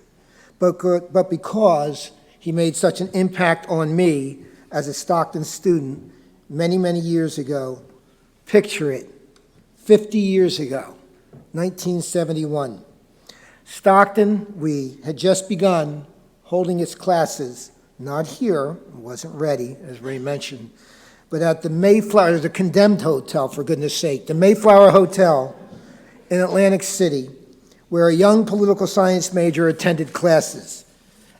but because he made such an impact on me as a Stockton student many, many years ago. Picture it, 50 years ago, 1971. Stockton, we had just begun holding its classes, not here, it wasn't ready, as Ray mentioned, but at the Mayflower, the condemned hotel, for goodness sake, the Mayflower Hotel in Atlantic City, where a young political science major attended classes.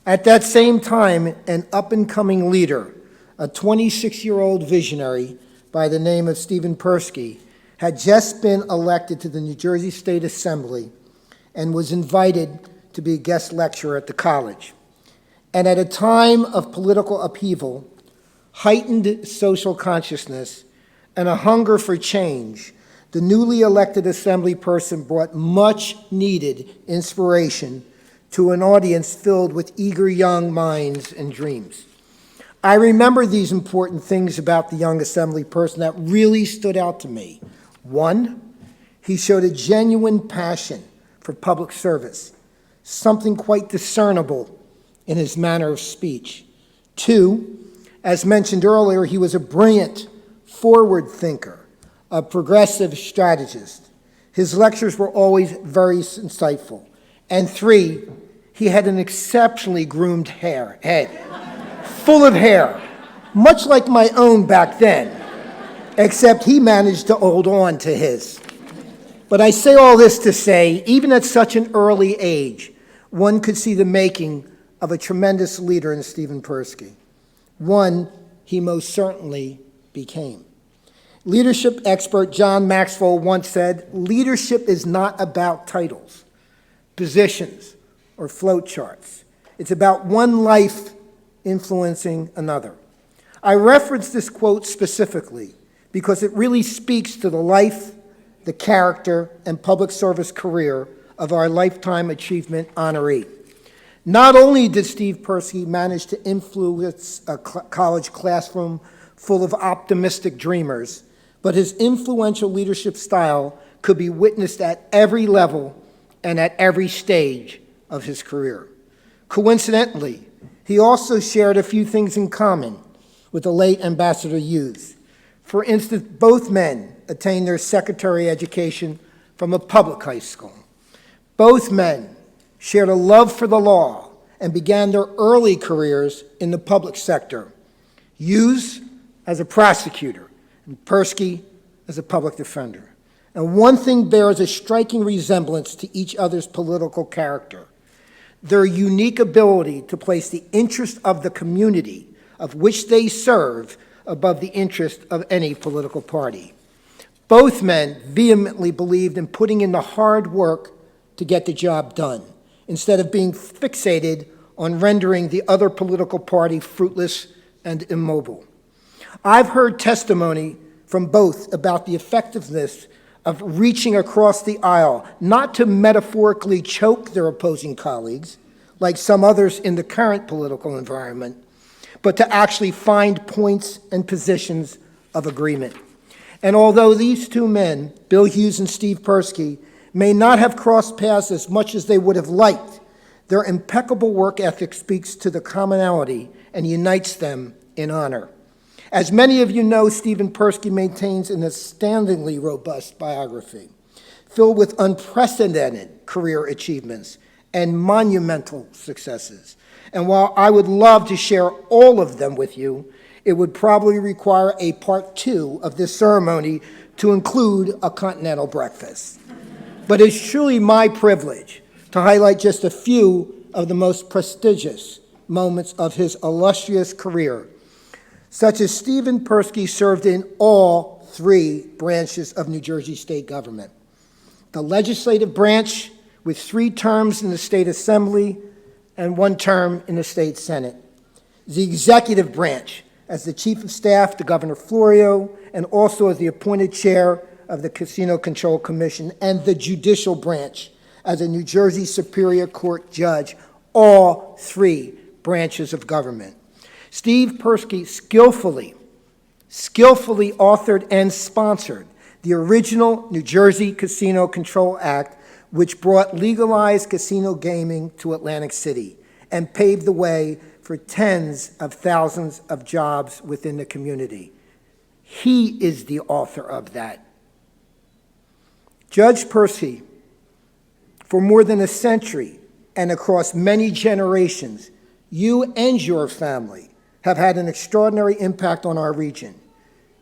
At that same time, an up-and-coming leader, a 26-year-old visionary, by the name of Stephen Perskie had just been elected to the New Jersey State Assembly and was invited to be a guest lecturer at the college. And at a time of political upheaval, heightened social consciousness, and a hunger for change, the newly elected assembly person brought much needed inspiration to an audience filled with eager young minds and dreams. I remember these important things about the young assembly person that really stood out to me. One, he showed a genuine passion for public service, something quite discernible in his manner of speech. Two, as mentioned earlier, he was a brilliant, forward thinker, a progressive strategist. His lectures were always very insightful. And three, he had an exceptionally groomed head, full of hair, much like my own back then, except he managed to hold on to his. But I say all this to say, even at such an early age, one could see the making of a tremendous leader in Stephen Perskie, one he most certainly became. Leadership expert John Maxwell once said, "Leadership is not about titles, positions, or flow charts. It's about one life influencing another." I reference this quote specifically because it really speaks to the life, the character, and public service career of our Lifetime Achievement honoree. Not only did Steve Perskie manage to influence a college classroom full of optimistic dreamers, but his influential leadership style could be witnessed at every level and at every stage of his career. Coincidentally, he also shared a few things in common with the late Ambassador Hughes. For instance, both men attained their secondary education from a public high school. Both men shared a love for the law and began their early careers in the public sector. Hughes as a prosecutor and Perskie as a public defender. And one thing bears a striking resemblance to each other's political character: their unique ability to place the interest of the community of which they serve above the interest of any political party. Both men vehemently believed in putting in the hard work to get the job done, instead of being fixated on rendering the other political party fruitless and immobile. I've heard testimony from both about the effectiveness of reaching across the aisle, not to metaphorically choke their opposing colleagues, like some others in the current political environment, but to actually find points and positions of agreement. And although these two men, Bill Hughes and Steve Perskie, may not have crossed paths as much as they would have liked, their impeccable work ethic speaks to the commonality and unites them in honor. As many of you know, Stephen Perskie maintains an astoundingly robust biography, filled with unprecedented career achievements and monumental successes. And while I would love to share all of them with you, it would probably require a part 2 of this ceremony to include a continental breakfast. But it's truly my privilege to highlight just a few of the most prestigious moments of his illustrious career, such as Stephen Perskie served in all 3 branches of New Jersey state government: the legislative branch, with 3 terms in the state assembly and 1 term in the state senate; the executive branch, as the chief of staff to Governor Florio, and also as the appointed chair of the Casino Control Commission; and the judicial branch, as a New Jersey Superior Court judge, all 3 branches of government. Steve Perskie skillfully authored and sponsored the original New Jersey Casino Control Act, which brought legalized casino gaming to Atlantic City and paved the way for tens of thousands of jobs within the community. He is the author of that. Judge Perskie, for more than a century and across many generations, you and your family have had an extraordinary impact on our region.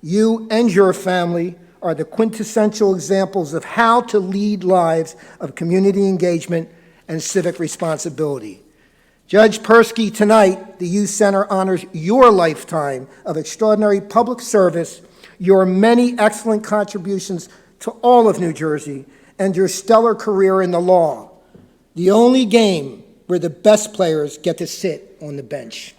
You and your family are the quintessential examples of how to lead lives of community engagement and civic responsibility. Judge Perskie, tonight, the Hughes Center honors your lifetime of extraordinary public service, your many excellent contributions to all of New Jersey, and your stellar career in the law, the only game where the best players get to sit on the bench.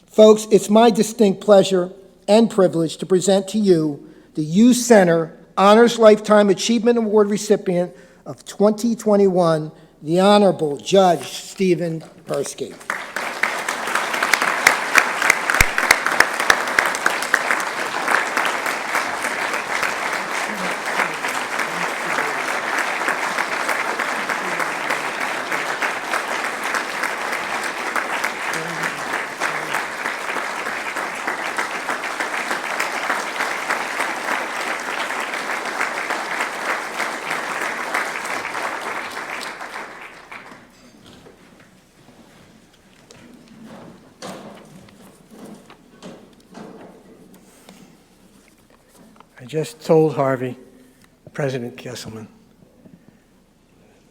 Folks, it's my distinct pleasure and privilege to present to you the Hughes Center Honors Lifetime Achievement Award recipient of 2021, the Honorable Judge Stephen Perskie. I just told Harvey, President Kesselman,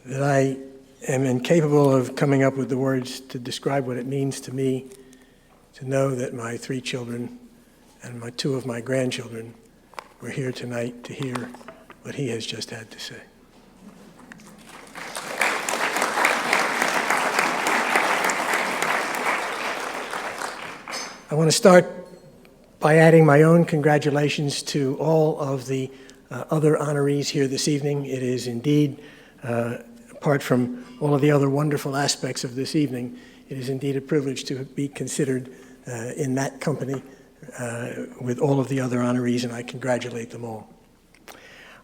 that I am incapable of coming up with the words to describe what it means to me to know that my 3 children and 2 of my grandchildren were here tonight to hear what he has just had to say. I want to start by adding my own congratulations to all of the other honorees here this evening. It is indeed, apart from all of the other wonderful aspects of this evening, it is indeed a privilege to be considered in that company with all of the other honorees, and I congratulate them all.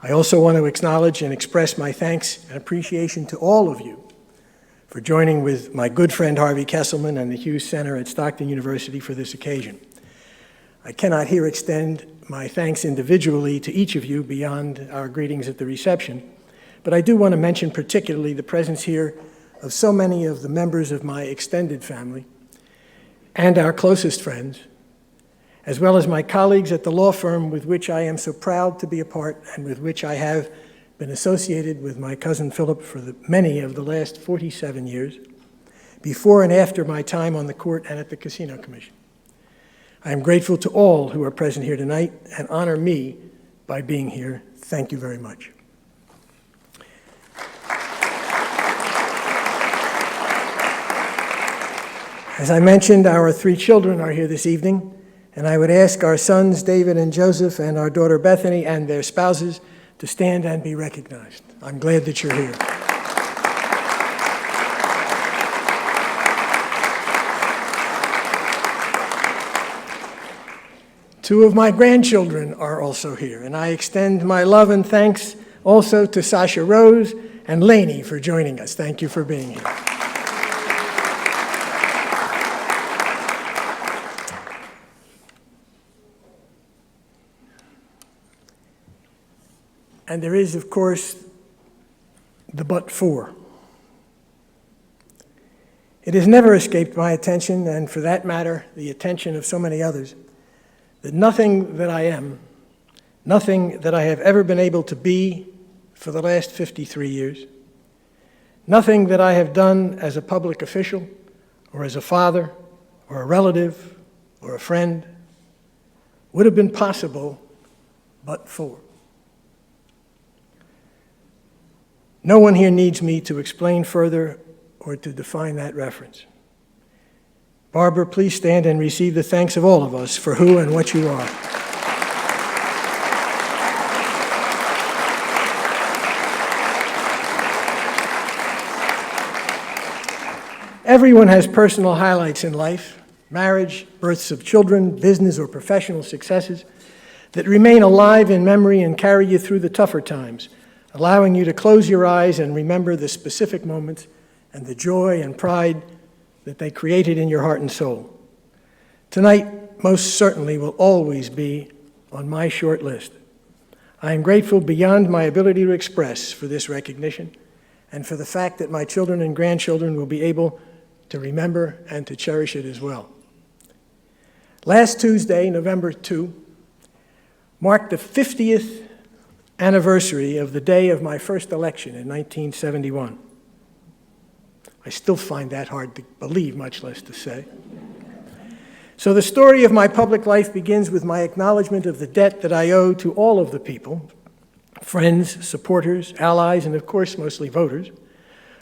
I also want to acknowledge and express my thanks and appreciation to all of you for joining with my good friend Harvey Kesselman and the Hughes Center at Stockton University for this occasion. I cannot here extend my thanks individually to each of you beyond our greetings at the reception, but I do want to mention particularly the presence here of so many of the members of my extended family and our closest friends, as well as my colleagues at the law firm with which I am so proud to be a part and with which I have been associated with my cousin Philip for many of the last 47 years, before and after my time on the court and at the Casino Commission. I am grateful to all who are present here tonight and honor me by being here. Thank you very much. As I mentioned, our 3 children are here this evening, and I would ask our sons David and Joseph and our daughter Bethany and their spouses to stand and be recognized. I'm glad that you're here. Two of my grandchildren are also here, and I extend my love and thanks also to Sasha Rose and Lainey for joining us. Thank you for being here. And there is, of course, the but for. It has never escaped my attention, and for that matter, the attention of so many others, that nothing that I am, nothing that I have ever been able to be for the last 53 years, nothing that I have done as a public official or as a father or a relative or a friend would have been possible but for. No one here needs me to explain further or to define that reference. Barbara, please stand and receive the thanks of all of us for who and what you are. Everyone has personal highlights in life, marriage, births of children, business or professional successes that remain alive in memory and carry you through the tougher times, allowing you to close your eyes and remember the specific moments and the joy and pride that they created in your heart and soul. Tonight, most certainly, will always be on my short list. I am grateful beyond my ability to express for this recognition and for the fact that my children and grandchildren will be able to remember and to cherish it as well. Last Tuesday, November 2, marked the 50th anniversary of the day of my first election in 1971. I still find that hard to believe, much less to say. So the story of my public life begins with my acknowledgement of the debt that I owe to all of the people, friends, supporters, allies, and of course mostly voters,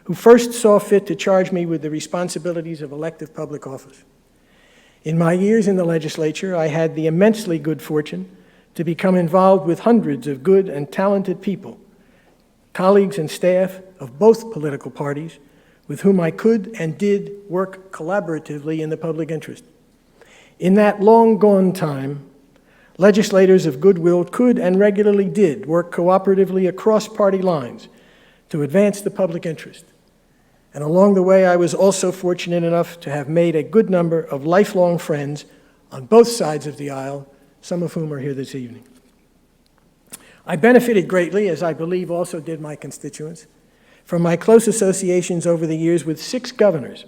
who first saw fit to charge me with the responsibilities of elective public office. In my years in the legislature, I had the immensely good fortune to become involved with hundreds of good and talented people, colleagues and staff of both political parties, with whom I could and did work collaboratively in the public interest. In that long-gone time, legislators of goodwill could and regularly did work cooperatively across party lines to advance the public interest. And along the way, I was also fortunate enough to have made a good number of lifelong friends on both sides of the aisle, some of whom are here this evening. I benefited greatly, as I believe also did my constituents, from my close associations over the years with 6 governors,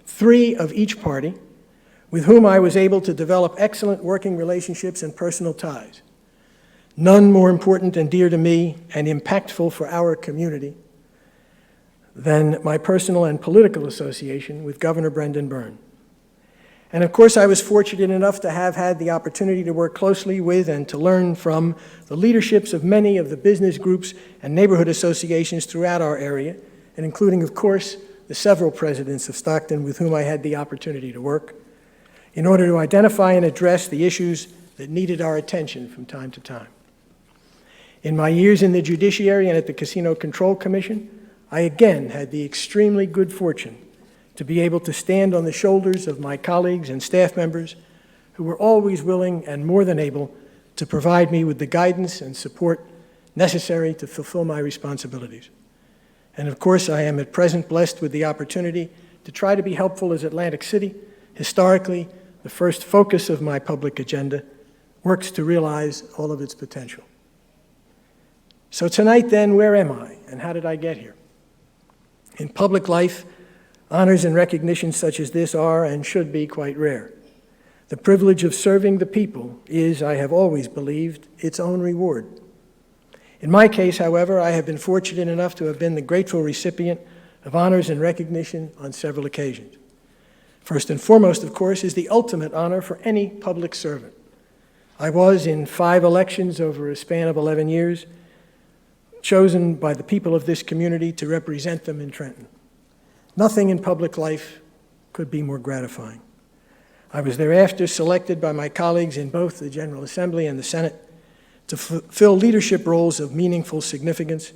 3 of each party, with whom I was able to develop excellent working relationships and personal ties. None more important and dear to me and impactful for our community than my personal and political association with Governor Brendan Byrne. And of course, I was fortunate enough to have had the opportunity to work closely with and to learn from the leaderships of many of the business groups and neighborhood associations throughout our area, and including, of course, the several presidents of Stockton with whom I had the opportunity to work, in order to identify and address the issues that needed our attention from time to time. In my years in the judiciary and at the Casino Control Commission, I again had the extremely good fortune to be able to stand on the shoulders of my colleagues and staff members who were always willing and more than able to provide me with the guidance and support necessary to fulfill my responsibilities. And of course, I am at present blessed with the opportunity to try to be helpful as Atlantic City, historically the first focus of my public agenda, works to realize all of its potential. So tonight then, where am I and how did I get here? In public life, honors and recognitions such as this are and should be quite rare. The privilege of serving the people is, I have always believed, its own reward. In my case, however, I have been fortunate enough to have been the grateful recipient of honors and recognition on several occasions. First and foremost, of course, is the ultimate honor for any public servant. I was, in 5 elections over a span of 11 years, chosen by the people of this community to represent them in Trenton. Nothing in public life could be more gratifying. I was thereafter selected by my colleagues in both the General Assembly and the Senate to fill leadership roles of meaningful significance,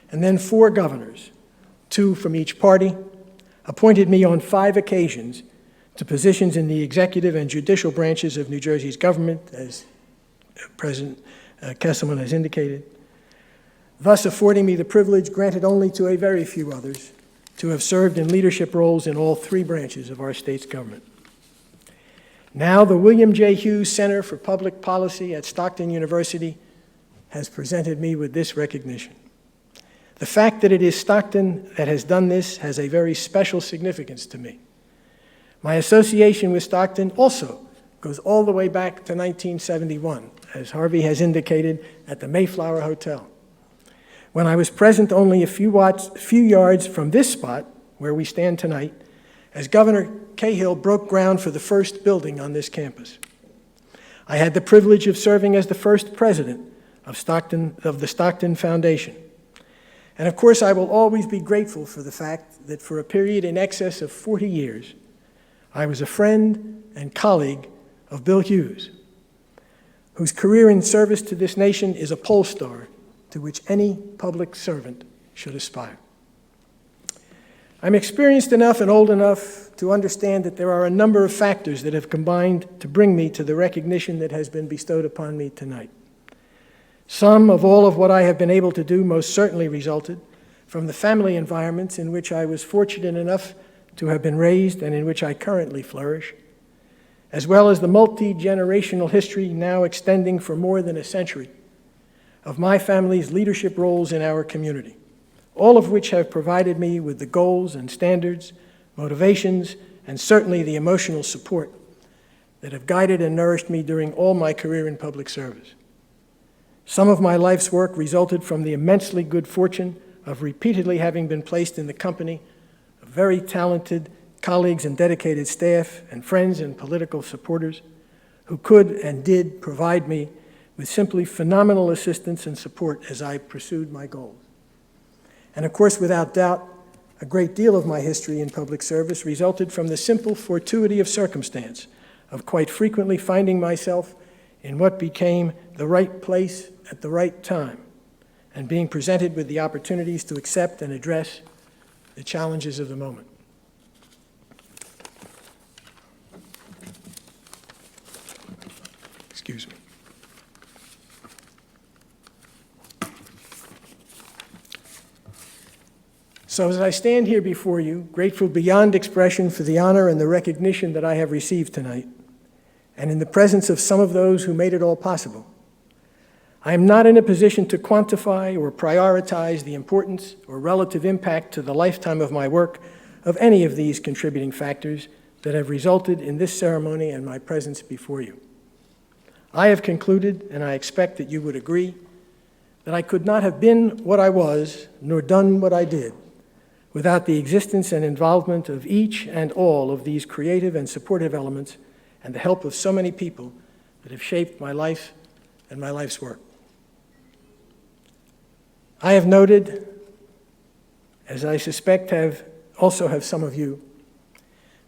and then 4 governors, 2 from each party, appointed me on 5 occasions to positions in the executive and judicial branches of New Jersey's government, as President Kesselman has indicated, thus affording me the privilege, granted only to a very few others, to have served in leadership roles in all 3 branches of our state's government. Now, the William J. Hughes Center for Public Policy at Stockton University has presented me with this recognition. The fact that it is Stockton that has done this has a very special significance to me. My association with Stockton also goes all the way back to 1971, as Harvey has indicated, at the Mayflower Hotel, when I was present only a few yards from this spot, where we stand tonight, as Governor Cahill broke ground for the first building on this campus. I had the privilege of serving as the first president of the Stockton Foundation. And of course, I will always be grateful for the fact that for a period in excess of 40 years, I was a friend and colleague of Bill Hughes, whose career in service to this nation is a pole star to which any public servant should aspire. I'm experienced enough and old enough to understand that there are a number of factors that have combined to bring me to the recognition that has been bestowed upon me tonight. Some of all of what I have been able to do most certainly resulted from the family environments in which I was fortunate enough to have been raised and in which I currently flourish, as well as the multi-generational history now extending for more than a century of my family's leadership roles in our community, all of which have provided me with the goals and standards, motivations, and certainly the emotional support that have guided and nourished me during all my career in public service. Some of my life's work resulted from the immensely good fortune of repeatedly having been placed in the company of very talented colleagues and dedicated staff, and friends and political supporters who could and did provide me with simply phenomenal assistance and support as I pursued my goals. And of course, without doubt, a great deal of my history in public service resulted from the simple fortuity of circumstance, of quite frequently finding myself in what became the right place at the right time, and being presented with the opportunities to accept and address the challenges of the moment. Excuse me. So as I stand here before you, grateful beyond expression for the honor and the recognition that I have received tonight, and in the presence of some of those who made it all possible, I am not in a position to quantify or prioritize the importance or relative impact to the lifetime of my work of any of these contributing factors that have resulted in this ceremony and my presence before you. I have concluded, and I expect that you would agree, that I could not have been what I was, nor done what I did, without the existence and involvement of each and all of these creative and supportive elements and the help of so many people that have shaped my life and my life's work. I have noted, as I suspect also have some of you,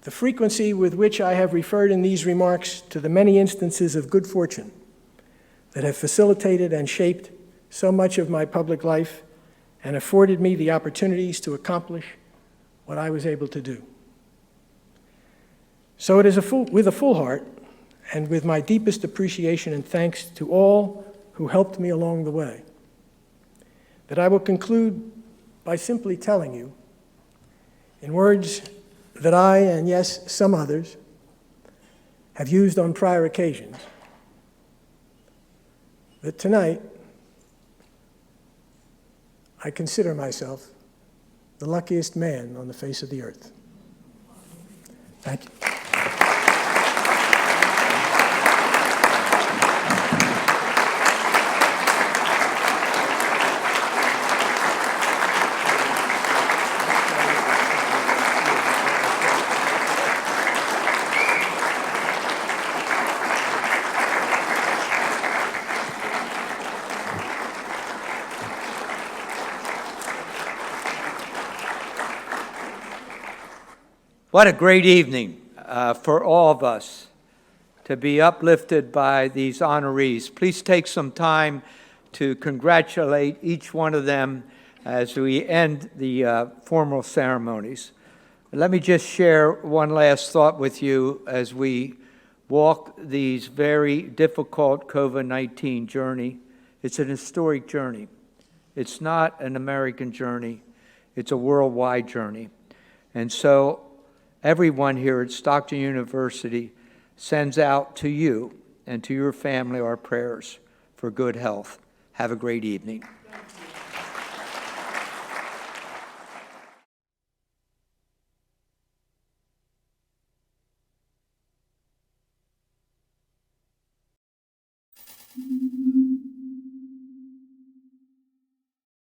the frequency with which I have referred in these remarks to the many instances of good fortune that have facilitated and shaped so much of my public life and afforded me the opportunities to accomplish what I was able to do. So it is with a full heart and with my deepest appreciation and thanks to all who helped me along the way that I will conclude by simply telling you, in words that I, and yes, some others, have used on prior occasions, that tonight I consider myself the luckiest man on the face of the earth. Thank you. What a great evening for all of us to be uplifted by these honorees. Please take some time to congratulate each one of them as we end the formal ceremonies. Let me just share one last thought with you as we walk these very difficult COVID-19 journey. It's an historic journey. It's not an American journey. It's a worldwide journey. And so everyone here at Stockton University sends out to you and to your family our prayers for good health. Have a great evening. Thank you.